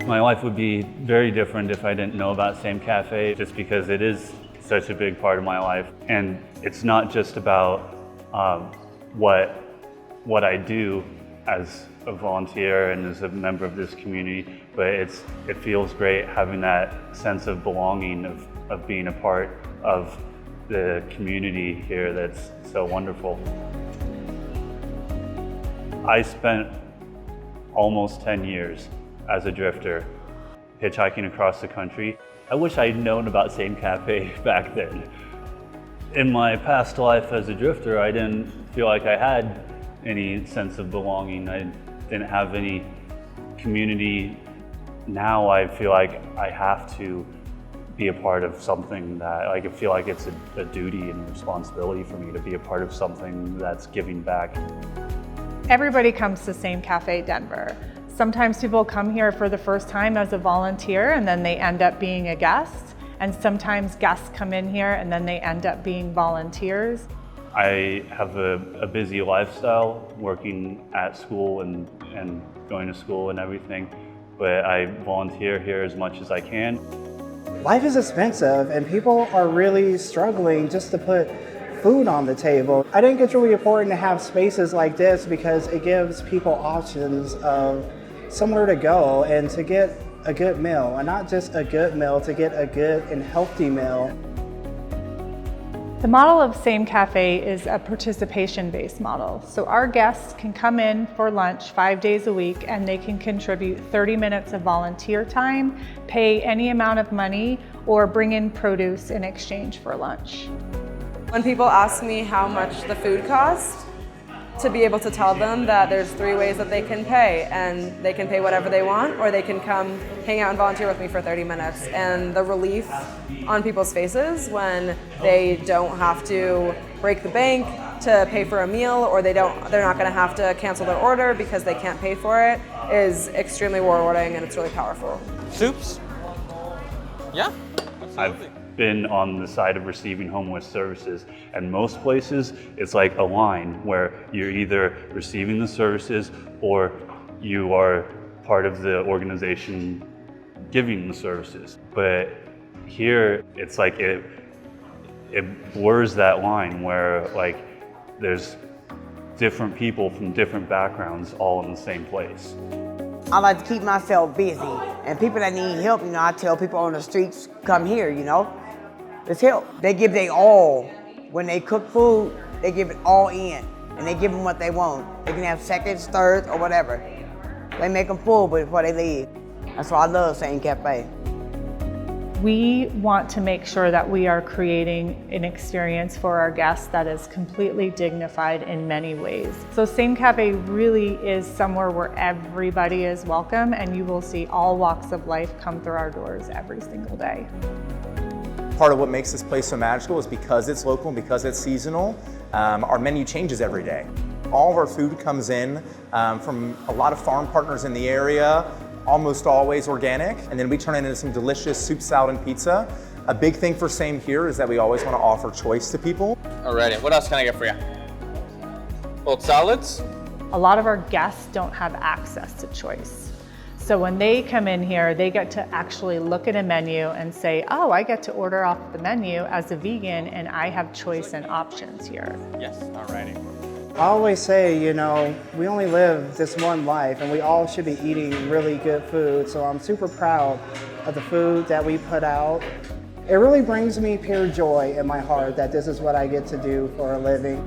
My life would be very different if I didn't know about SAME Café, just because it is such a big part of my life. And it's not just about what I do as a volunteer and as a member of this community, but it feels great having that sense of belonging, of being a part of the community here that's so wonderful. I spent almost 10 years as a drifter, hitchhiking across the country. I wish I'd known about SAME Café back then. In my past life as a drifter, I didn't feel like I had any sense of belonging. I didn't have any community. Now I feel like I have to be a part of something that, I feel like it's a duty and a responsibility for me to be a part of something that's giving back. Everybody comes to SAME Café Denver. Sometimes people come here for the first time as a volunteer and then they end up being a guest. And sometimes guests come in here and then they end up being volunteers. I have a busy lifestyle, working at school and going to school and everything, but I volunteer here as much as I can. Life is expensive and people are really struggling just to put food on the table. I think it's really important to have spaces like this because it gives people options of somewhere to go and to get a good meal, and not just a good meal, to get a good and healthy meal. The model of SAME Café is a participation-based model. So our guests can come in for lunch 5 days a week and they can contribute 30 minutes of volunteer time, pay any amount of money, or bring in produce in exchange for lunch. When people ask me how much the food costs, to be able to tell them that there's 3 ways that they can pay, and they can pay whatever they want, or they can come hang out and volunteer with me for 30 minutes. And the relief on people's faces when they don't have to break the bank to pay for a meal, or they're not going to have to cancel their order because they can't pay for it, is extremely rewarding, and it's really powerful. Soups? Yeah, absolutely. I've been on the side of receiving homeless services, and most places it's like a line where you're either receiving the services or you are part of the organization giving the services. But here it's like it blurs that line where there's different people from different backgrounds all in the same place. I like to keep myself busy, and people that need help, I tell people on the streets, come here, let's help. They give their all. When they cook food, they give it all in, and they give them what they want. They can have seconds, thirds, or whatever. They make them full before they leave. That's why I love SAME Café. We want to make sure that we are creating an experience for our guests that is completely dignified in many ways. So SAME Café really is somewhere where everybody is welcome, and you will see all walks of life come through our doors every single day. Part of what makes this place so magical is because it's local and because it's seasonal, our menu changes every day. All of our food comes in from a lot of farm partners in the area, almost always organic, and then we turn it into some delicious soup, salad, and pizza. A big thing for SAME here is that we always want to offer choice to people. Alrighty, what else can I get for you? Both salads? A lot of our guests don't have access to choice. So when they come in here, they get to actually look at a menu and say, oh, I get to order off the menu as a vegan and I have choice and options here. Yes, alrighty. I always say, we only live this one life and we all should be eating really good food. So I'm super proud of the food that we put out. It really brings me pure joy in my heart that this is what I get to do for a living.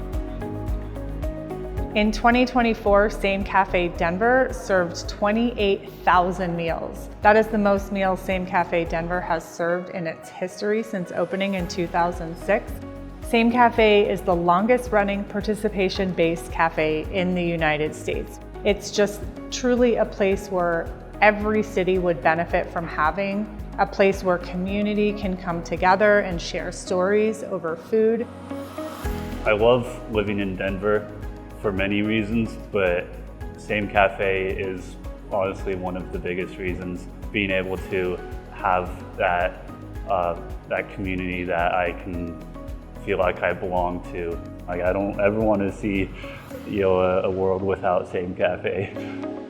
In 2024, SAME Café Denver served 28,000 meals. That is the most meals SAME Café Denver has served in its history since opening in 2006. SAME Café is the longest running participation-based cafe in the United States. It's just truly a place where every city would benefit from having, a place where community can come together and share stories over food. I love living in Denver for many reasons, but SAME Café is honestly one of the biggest reasons. Being able to have that community that I can feel like I belong to. I don't ever want to see a world without SAME Café.